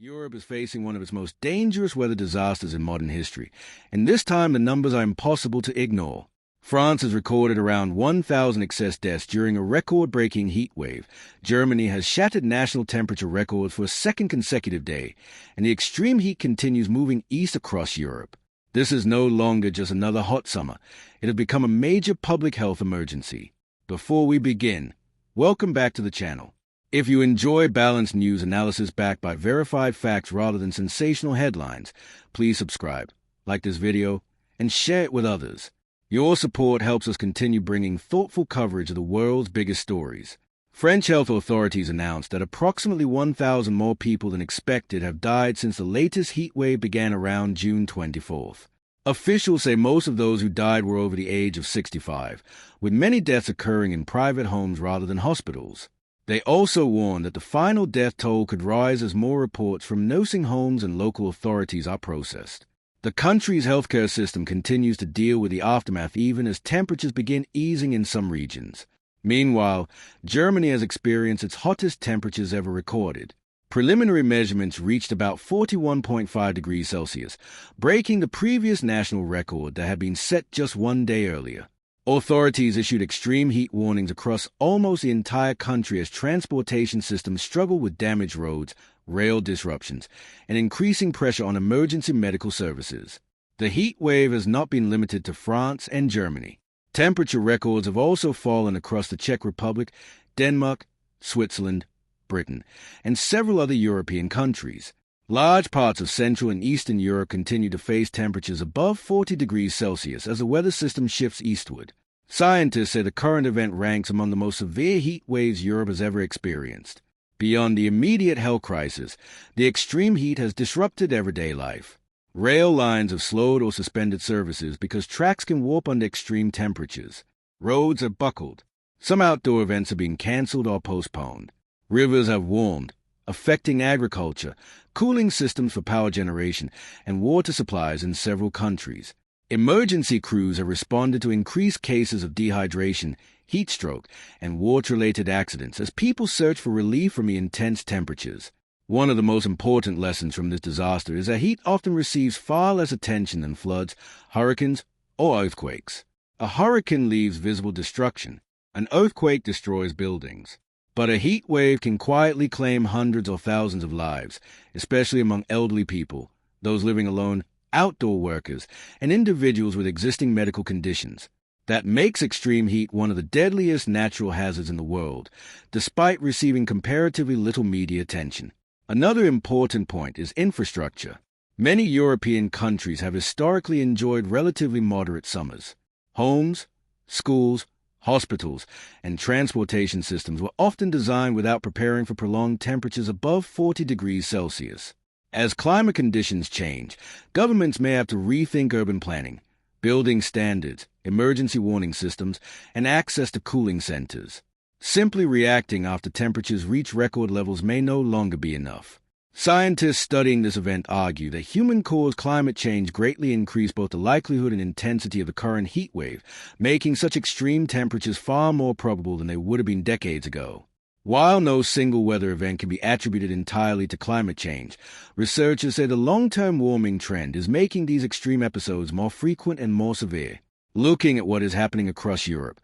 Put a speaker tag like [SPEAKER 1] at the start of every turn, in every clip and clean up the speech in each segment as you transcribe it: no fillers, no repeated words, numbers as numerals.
[SPEAKER 1] Europe is facing one of its most dangerous weather disasters in modern history, and this time the numbers are impossible to ignore. France has recorded around 1,000 excess deaths during a record-breaking heat wave. Germany has shattered national temperature records for a second consecutive day, and the extreme heat continues moving east across Europe. This is no longer just another hot summer. It has become a major public health emergency. Before we begin, welcome back to the channel. If you enjoy balanced news analysis backed by verified facts rather than sensational headlines, please subscribe, like this video, and share it with others. Your support helps us continue bringing thoughtful coverage of the world's biggest stories. French health authorities announced that approximately 1,000 more people than expected have died since the latest heat wave began around June 24th. Officials say most of those who died were over the age of 65, with many deaths occurring in private homes rather than hospitals. They also warned that the final death toll could rise as more reports from nursing homes and local authorities are processed. The country's healthcare system continues to deal with the aftermath even as temperatures begin easing in some regions. Meanwhile, Germany has experienced its hottest temperatures ever recorded. Preliminary measurements reached about 41.5 degrees Celsius, breaking the previous national record that had been set just one day earlier. Authorities issued extreme heat warnings across almost the entire country as transportation systems struggle with damaged roads, rail disruptions, and increasing pressure on emergency medical services. The heat wave has not been limited to France and Germany. Temperature records have also fallen across the Czech Republic, Denmark, Switzerland, Britain, and several other European countries. Large parts of Central and Eastern Europe continue to face temperatures above 40 degrees Celsius as the weather system shifts eastward. Scientists say the current event ranks among the most severe heat waves Europe has ever experienced. Beyond the immediate health crisis, the extreme heat has disrupted everyday life. Rail lines have slowed or suspended services because tracks can warp under extreme temperatures. Roads are buckled. Some outdoor events are being cancelled or postponed. Rivers have warmed, affecting agriculture, cooling systems for power generation, and water supplies in several countries. Emergency crews have responded to increased cases of dehydration, heat stroke, and water-related accidents as people search for relief from the intense temperatures. One of the most important lessons from this disaster is that heat often receives far less attention than floods, hurricanes, or earthquakes. A hurricane leaves visible destruction. An earthquake destroys buildings. But a heat wave can quietly claim hundreds or thousands of lives, especially among elderly people, those living alone, outdoor workers, and individuals with existing medical conditions. That makes extreme heat one of the deadliest natural hazards in the world, despite receiving comparatively little media attention. Another important point is infrastructure. Many European countries have historically enjoyed relatively moderate summers. Homes, schools, hospitals, and transportation systems were often designed without preparing for prolonged temperatures above 40 degrees Celsius. As climate conditions change, governments may have to rethink urban planning, building standards, emergency warning systems, and access to cooling centers. Simply reacting after temperatures reach record levels may no longer be enough. Scientists studying this event argue that human-caused climate change greatly increased both the likelihood and intensity of the current heat wave, making such extreme temperatures far more probable than they would have been decades ago. While no single weather event can be attributed entirely to climate change, researchers say the long-term warming trend is making these extreme episodes more frequent and more severe. Looking at what is happening across Europe,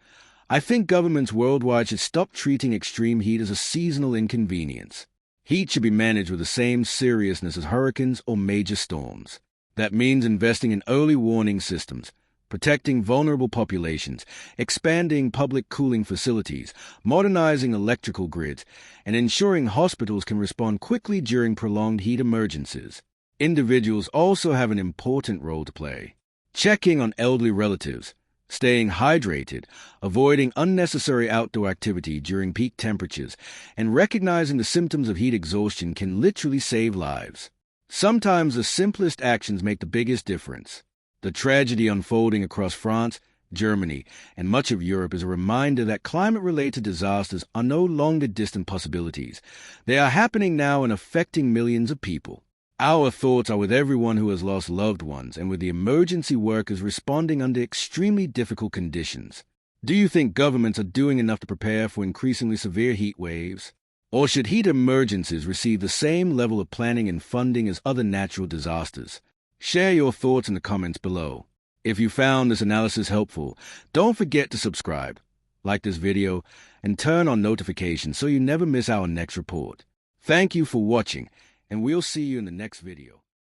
[SPEAKER 1] I think governments worldwide should stop treating extreme heat as a seasonal inconvenience. Heat should be managed with the same seriousness as hurricanes or major storms. That means investing in early warning systems, protecting vulnerable populations, expanding public cooling facilities, modernizing electrical grids, and ensuring hospitals can respond quickly during prolonged heat emergencies. Individuals also have an important role to play. Checking on elderly relatives, staying hydrated, avoiding unnecessary outdoor activity during peak temperatures, and recognizing the symptoms of heat exhaustion can literally save lives. Sometimes the simplest actions make the biggest difference. The tragedy unfolding across France, Germany, and much of Europe is a reminder that climate-related disasters are no longer distant possibilities. They are happening now and affecting millions of people. Our thoughts are with everyone who has lost loved ones and with the emergency workers responding under extremely difficult conditions. Do you think governments are doing enough to prepare for increasingly severe heat waves? Or should heat emergencies receive the same level of planning and funding as other natural disasters? Share your thoughts in the comments below. If you found this analysis helpful, don't forget to subscribe, like this video, and turn on notifications so you never miss our next report. Thank you for watching, and we'll see you in the next video.